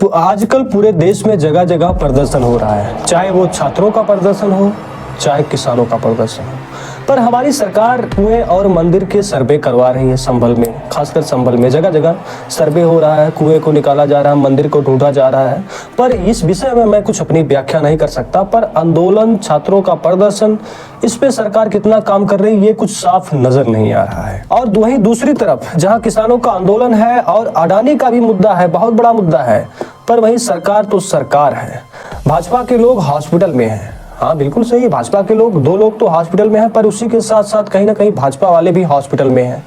तो आजकल पूरे देश में जगह जगह प्रदर्शन हो रहा है, चाहे वो छात्रों का प्रदर्शन हो चाहे किसानों का प्रदर्शन हो। पर हमारी सरकार कुएं और मंदिर के सर्वे करवा रही है। संभल में, खासकर संभल में जगह जगह सर्वे हो रहा है, कुएं को निकाला जा रहा है, मंदिर को ढूंढा जा रहा है। पर इस विषय में मैं कुछ अपनी व्याख्या नहीं कर सकता। पर आंदोलन, छात्रों का प्रदर्शन, इस पे सरकार कितना काम कर रही है ये कुछ साफ नजर नहीं आ रहा है। और वहीं दूसरी तरफ जहाँ किसानों का आंदोलन है और अडानी का भी मुद्दा है, बहुत बड़ा मुद्दा है, पर वहीं सरकार तो सरकार है। भाजपा के लोग हॉस्पिटल में हैं। हाँ बिल्कुल सही, भाजपा के लोग, 2 लोग तो हॉस्पिटल में हैं, पर उसी के साथ साथ कहीं ना कहीं भाजपा वाले भी हॉस्पिटल में हैं।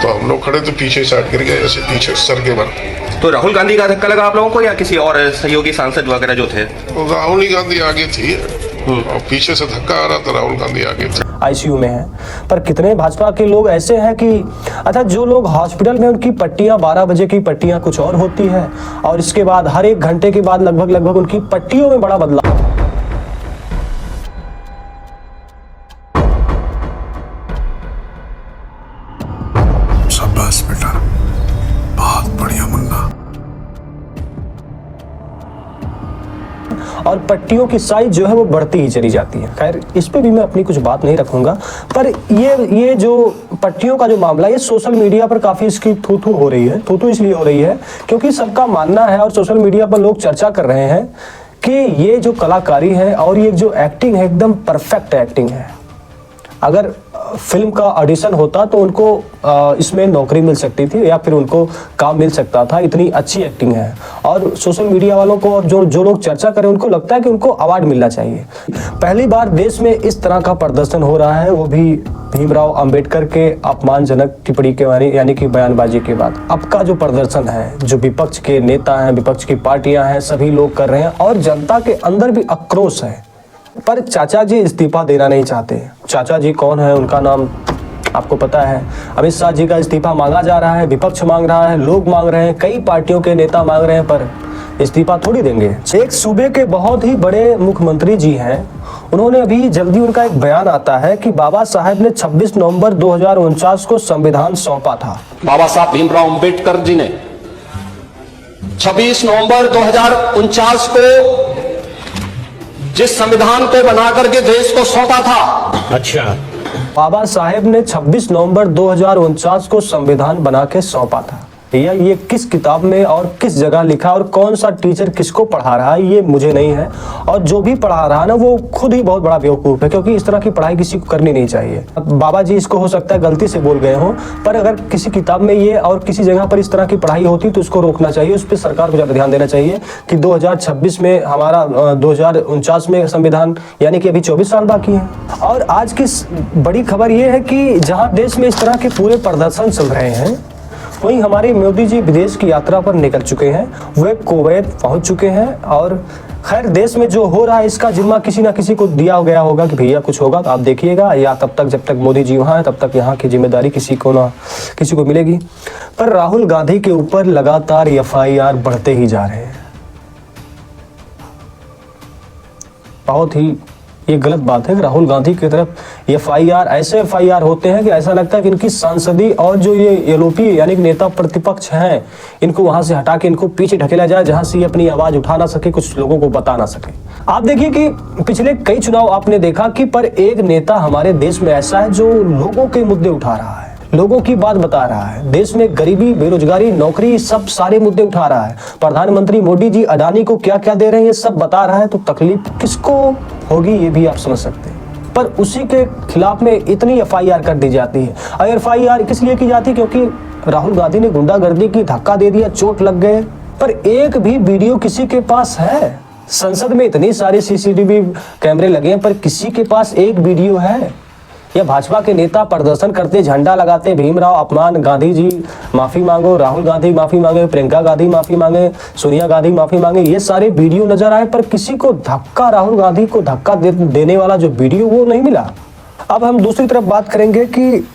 तो हम लोग खड़े तो पीछे साइड गिर गए, ऐसे पीछे सर के बल। तो राहुल गांधी का धक्का लगा आप लोगों को या किसी और सहयोगी सांसद वगैरह जो थे? तो राहुल गांधी आगे थी और पीछे से धक्का आ रहा था, राहुल गांधी आगे थे। आईसीयू में है। पर कितने भाजपा के लोग ऐसे हैं कि अच्छा, जो लोग हॉस्पिटल में, उनकी पट्टियां 12 बजे की पट्टियां कुछ और होती है और इसके बाद हर 1 घंटे के बाद लगभग उनकी पट्टियों में बड़ा बदलाव। शाबाश बेटा, बहुत बढ़िया मुन्ना। और पट्टियों की साइज जो है वो बढ़ती ही चली जाती है। खैर इस पे भी मैं अपनी कुछ बात नहीं रखूंगा। पर ये जो पट्टियों का जो मामला, ये सोशल मीडिया पर काफी इसकी थू हो रही है। थू इसलिए हो रही है क्योंकि सबका मानना है और सोशल मीडिया पर लोग चर्चा कर रहे हैं कि ये जो कलाकारी है और ये जो एक्टिंग है, एकदम परफेक्ट एक्टिंग है। अगर फिल्म का ऑडिशन होता तो उनको इसमें नौकरी मिल सकती थी या फिर उनको काम मिल सकता था, इतनी अच्छी एक्टिंग है। और सोशल मीडिया वालों को और जो लोग चर्चा करें उनको लगता है कि उनको अवार्ड मिलना चाहिए। पहली बार देश में इस तरह का प्रदर्शन हो रहा है, वो भी भीमराव अंबेडकर के अपमानजनक टिप्पणी के यानी कि बयानबाजी के बाद। अब का जो प्रदर्शन है, जो विपक्ष के नेता हैं, विपक्ष की पार्टियां हैं, सभी लोग कर रहे हैं और जनता के अंदर भी आक्रोश है। पर चाचा जी इस्तीफा देना नहीं चाहते। चाचा जी कौन है, उनका नाम आपको पता है। अमित शाह जी का इस्तीफा मांगा जा रहा है, विपक्ष मांग रहा है, लोग मांग रहे हैं, कई पार्टियों के नेता मांग रहे हैं, पर इस्तीफा थोड़ी देंगे। एक सूबे के बहुत ही बड़े मुख्यमंत्री जी हैं, उन्होंने अभी जल्दी उनका एक बयान आता है कि बाबा साहेब ने 26 नवंबर 2049 को संविधान सौंपा था। बाबा साहब भीमराव अंबेडकर जी ने 26 नवंबर 2049 को जिस संविधान को बनाकर के देश को सौंपा था। अच्छा, बाबा साहेब ने 26 नवंबर 2049 को संविधान बना के सौंपा था। ये किस किताब में और किस जगह लिखा और कौन सा टीचर किसको पढ़ा रहा है ये मुझे नहीं है। और जो भी पढ़ा रहा है ना, वो खुद ही बहुत बड़ा बेवकूफ है, क्योंकि इस तरह की पढ़ाई किसी को करनी नहीं चाहिए। बाबा जी इसको हो सकता है गलती से बोल गए हों, पर अगर किसी किताब में ये और किसी जगह पर इस तरह की पढ़ाई होती तो उसको रोकना चाहिए। उस पर सरकार को ज्यादा ध्यान देना चाहिए कि 2026 में हमारा 2049 में संविधान, यानी कि अभी 24 साल बाकी है। और आज की बड़ी खबर ये है कि जहाँ देश में इस तरह के पूरे प्रदर्शन चल रहे हैं, वहीं हमारे मोदी जी विदेश की यात्रा पर निकल चुके हैं। वे कुवैत पहुंच चुके हैं और खैर देश में जो हो रहा है इसका जिम्मा किसी ना किसी को दिया गया होगा कि भैया कुछ होगा तो आप देखिएगा, या तब तक जब तक मोदी जी वहाँ हैं तब तक यहाँ की जिम्मेदारी किसी को मिलेगी। पर राहुल गांधी के ऊपर लगातार FIR बढ़ते ही जा रहे हैं। बहुत ही ये गलत बात है कि राहुल गांधी की तरफ FIR, ऐसे FIR होते हैं कि ऐसा लगता है कि इनकी सांसदी और जो ये LOP यानी कि नेता प्रतिपक्ष हैं, इनको वहां से हटा के इनको पीछे ढकेला जाए, जहां से ये अपनी आवाज उठा ना सके, कुछ लोगों को बता ना सके। आप देखिए कि पिछले कई चुनाव आपने देखा कि पर एक नेता हमारे देश में ऐसा है जो लोगों के मुद्दे उठा रहा है, लोगों की बात बता रहा है। देश में गरीबी, बेरोजगारी, नौकरी, सब सारे मुद्दे उठा रहा है। प्रधानमंत्री मोदी जी अडानी को क्या क्या दे रहे हैं ये सब बता रहा है। तो तकलीफ किसको होगी ये भी आप समझ सकते हैं। पर उसी के खिलाफ में इतनी FIR कर दी जाती है। और FIR किस लिए की जाती है? क्योंकि राहुल गांधी ने गुंडागर्दी की, धक्का दे दिया, चोट लग गए। पर एक भी वीडियो किसी के पास है? संसद में इतनी सारी CCTV कैमरे लगे हैं पर किसी के पास एक वीडियो है? या भाजपा के नेता प्रदर्शन करते, झंडा लगाते, भीमराव अपमान, गांधी जी माफी मांगो, राहुल गांधी माफी मांगे, प्रियंका गांधी माफी मांगे, सोनिया गांधी माफी मांगे, ये सारे वीडियो नजर आए पर किसी को धक्का, राहुल गांधी को धक्का देने वाला जो वीडियो वो नहीं मिला। अब हम दूसरी तरफ बात करेंगे कि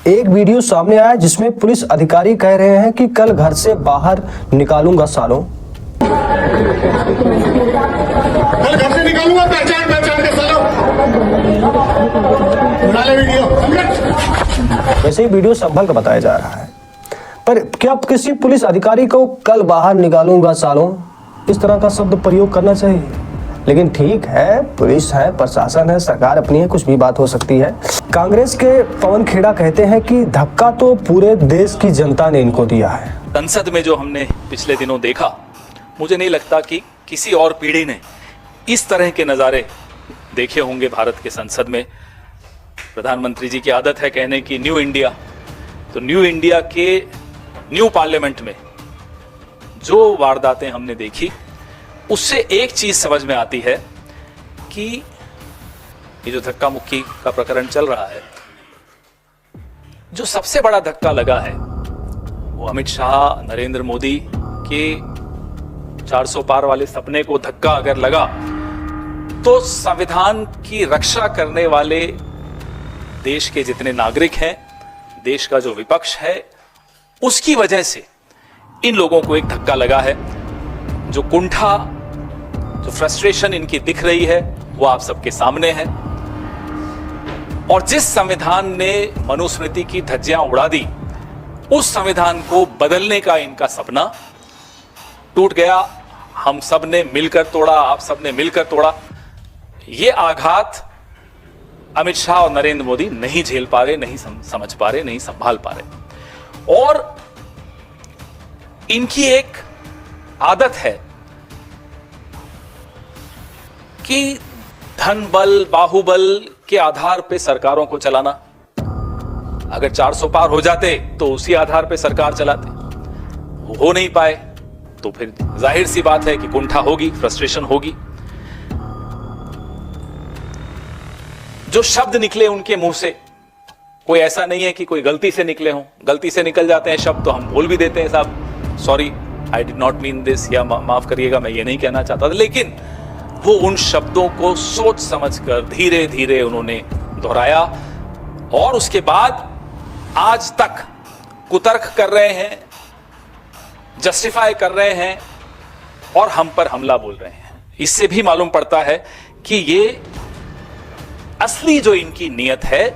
एक वीडियो सामने आया जिसमें पुलिस अधिकारी कह रहे हैं कि कल घर से बाहर निकालूंगा सालों। कल घर से निकालूंगा पहचान के सालों। वैसे ही वीडियो संभल का बताया जा रहा है। पर क्या किसी पुलिस अधिकारी को कल बाहर निकालूंगा सालों, इस तरह का शब्द प्रयोग करना चाहिए? लेकिन ठीक है, पुलिस है, प्रशासन है, सरकार अपनी है, कुछ भी बात हो सकती है। कांग्रेस के पवन खेड़ा कहते हैं कि धक्का तो पूरे देश की जनता ने इनको दिया है। संसद में जो हमने पिछले दिनों देखा, मुझे नहीं लगता कि किसी और पीढ़ी ने इस तरह के नज़ारे देखे होंगे भारत के संसद में। प्रधानमंत्री जी की आदत है कहने की न्यू इंडिया, तो न्यू इंडिया के न्यू पार्लियामेंट में जो वारदातें हमने देखी, उससे एक चीज समझ में आती है कि ये जो धक्का मुक्की का प्रकरण चल रहा है, जो सबसे बड़ा धक्का लगा है वो अमित शाह, नरेंद्र मोदी के 400 पार वाले सपने को धक्का अगर लगा तो संविधान की रक्षा करने वाले देश के जितने नागरिक हैं, देश का जो विपक्ष है, उसकी वजह से इन लोगों को एक धक्का लगा है। जो कुंठा, जो फ्रस्ट्रेशन इनकी दिख रही है, वो आप सबके सामने है। और जिस संविधान ने मनुस्मृति की धज्जियां उड़ा दी, उस संविधान को बदलने का इनका सपना टूट गया। हम सब ने मिलकर तोड़ा, आप सब ने मिलकर तोड़ा। ये आघात अमित शाह और नरेंद्र मोदी नहीं झेल पा रहे, नहीं समझ पा रहे, नहीं संभाल पा रहे। और इनकी एक आदत है कि धन बल, बाहुबल के आधार पे सरकारों को चलाना। अगर 400 पार हो जाते तो उसी आधार पे सरकार चलाते, हो नहीं पाए तो फिर जाहिर सी बात है कि कुंठा होगी, फ्रस्ट्रेशन होगी। जो शब्द निकले उनके मुंह से, कोई ऐसा नहीं है कि कोई गलती से निकले हों। गलती से निकल जाते हैं शब्द तो हम बोल भी देते हैं, साहब sorry, I did not mean this, या माफ करिएगा मैं ये नहीं कहना चाहता था। लेकिन वो उन शब्दों को सोच समझकर धीरे धीरे उन्होंने दोहराया और उसके बाद आज तक कुतर्क कर रहे हैं, जस्टिफाई कर रहे हैं और हम पर हमला बोल रहे हैं। इससे भी मालूम पड़ता है कि ये असली जो इनकी नीयत है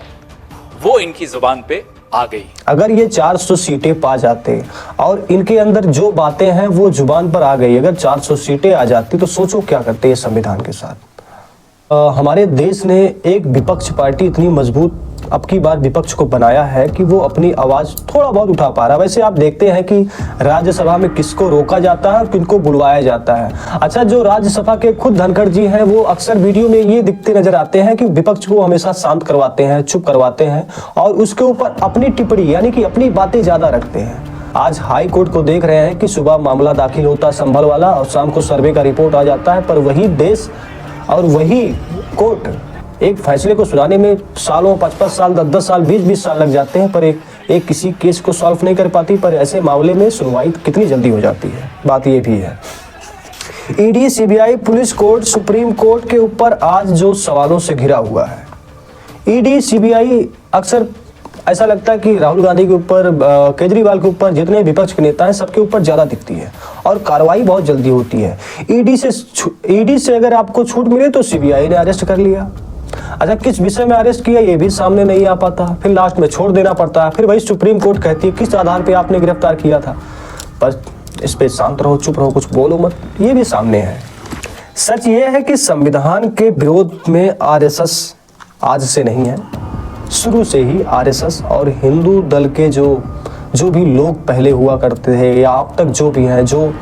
वो इनकी जुबान पे आ गई। अगर ये 400 सीटें पा जाते और इनके अंदर जो बातें हैं वो जुबान पर आ गई, अगर 400 सीटें आ जाती तो सोचो क्या करते हैं संविधान के साथ। हमारे देश ने एक विपक्ष पार्टी इतनी मजबूत अब की बार विपक्ष को बनाया है कि वो अपनी आवाज थोड़ा बहुत उठा पा रहा है। वैसे आप देखते हैं कि राज्यसभा में किसको रोका जाता है और किनको बुलवाया जाता है। अच्छा, जो राज्यसभा के खुद धनखड़ जी हैं वो अक्सर वीडियो में ये दिखते नजर आते हैं कि विपक्ष को हमेशा शांत करवाते हैं, चुप करवाते हैं और उसके ऊपर अपनी टिप्पणी यानी कि अपनी बातें ज्यादा रखते हैं। आज हाई कोर्ट को देख रहे हैं कि सुबह मामला दाखिल होता है संभल वाला और शाम को सर्वे का रिपोर्ट आ जाता है, पर वही देश और वही कोर्ट एक फैसले को सुनाने में सालों, 55 साल, 10-10 साल, 20-20 साल लग जाते हैं, पर एक किसी केस को सॉल्व नहीं कर पाती। पर ऐसे मामले में सुनवाई कितनी जल्दी हो जाती है, बात ये भी है। ED, CBI, police court, supreme court के ऊपर आज जो सवालों से घिरा हुआ है। ईडी, सीबीआई अक्सर ऐसा लगता है कि राहुल गांधी के ऊपर, केजरीवाल के ऊपर, जितने विपक्ष के नेता हैं सबके ऊपर ज्यादा दिखती है और कार्रवाई बहुत जल्दी होती है। ईडी से अगर आपको छूट मिले तो सीबीआई ने अरेस्ट कर लिया। अच्छा, किस विषय में अरेस्ट किया ये भी सामने नहीं आ पाता, फिर लास्ट में छोड़ देना पड़ता है। फिर वही सुप्रीम कोर्ट कहती है किस आधार पे आपने गिरफ्तार किया था, पर इस पे शांत रहो, चुप रहो, कुछ बोलो मत, ये भी सामने है। सच ये है कि संविधान के विरोध में आरएसएस आज से नहीं है, शुरू से ही आरएसएस और हिंदू दल के जो भी लोग पहले हुआ करते थे या अब तक जो भी हैं, जो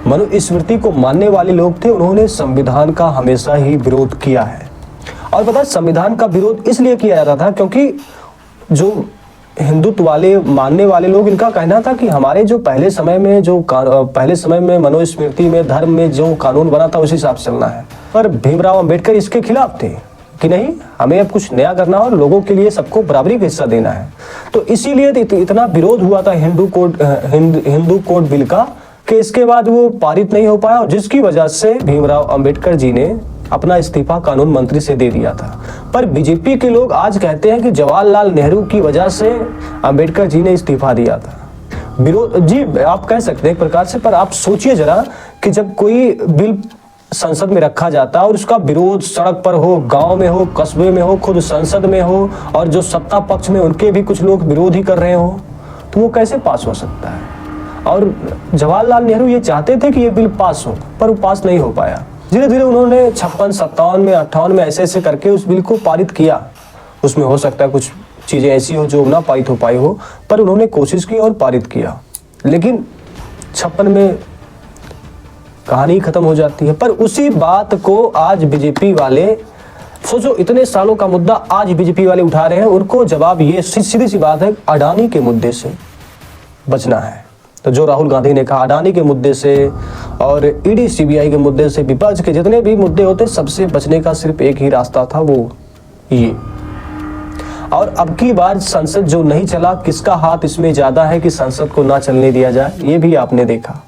मनुस्मृति को मानने वाले लोग थे, उन्होंने संविधान का हमेशा ही विरोध किया है। और पता है संविधान का विरोध इसलिए किया जाता था क्योंकि जो हिंदुत्व वाले मानने वाले लोग, इनका कहना था कि हमारे जो पहले समय में मनुस्मृति में, धर्म में जो कानून बना था उस हिसाब से चलना है। पर भीमराव अंबेडकर इसके खिलाफ थे कि नहीं, हमें अब कुछ नया करना और लोगों के लिए सबको बराबरी का हिस्सा देना है। तो इसीलिए इतना विरोध हुआ था हिंदू कोड बिल का कि इसके बाद वो पारित नहीं हो पाया, और जिसकी वजह से भीमराव अंबेडकर जी ने अपना इस्तीफा कानून मंत्री से दे दिया था। पर बीजेपी के लोग आज कहते हैं कि जवाहरलाल नेहरू की वजह से अंबेडकर जी ने इस्तीफा दिया था। विरोध जी आप कह सकते हैं एक प्रकार से, पर आप सोचिए जरा कि जब कोई बिल संसद में रखा जाता है और उसका विरोध सड़क पर हो, गांव में हो, कस्बे में हो, खुद संसद में हो, और जो सत्ता पक्ष में उनके भी कुछ लोग विरोध ही कर रहे हो, तो वो कैसे पास हो सकता है। और जवाहरलाल नेहरू ये चाहते थे कि ये बिल पास हो, पर वो पास नहीं हो पाया। धीरे धीरे उन्होंने 56, 57 में, 58 में ऐसे करके उस बिल को पारित किया। उसमें हो सकता है कुछ चीज़ें ऐसी हो जो ना पारित हो पाई हो, पर उन्होंने कोशिश की और पारित किया। लेकिन 56 में कहानी खत्म हो जाती है। पर उसी बात को आज बीजेपी वाले, सोचो इतने सालों का मुद्दा आज बीजेपी वाले उठा रहे हैं, उनको जवाब ये सीधी सी बात है, अडानी के मुद्दे से बचना है। तो जो राहुल गांधी ने कहा, अडानी के मुद्दे से और ईडी सीबीआई के मुद्दे से, विपक्ष के जितने भी मुद्दे होते, सबसे बचने का सिर्फ एक ही रास्ता था, वो ये। और अब की बार संसद जो नहीं चला, किसका हाथ इसमें ज्यादा है कि संसद को ना चलने दिया जाए, ये भी आपने देखा।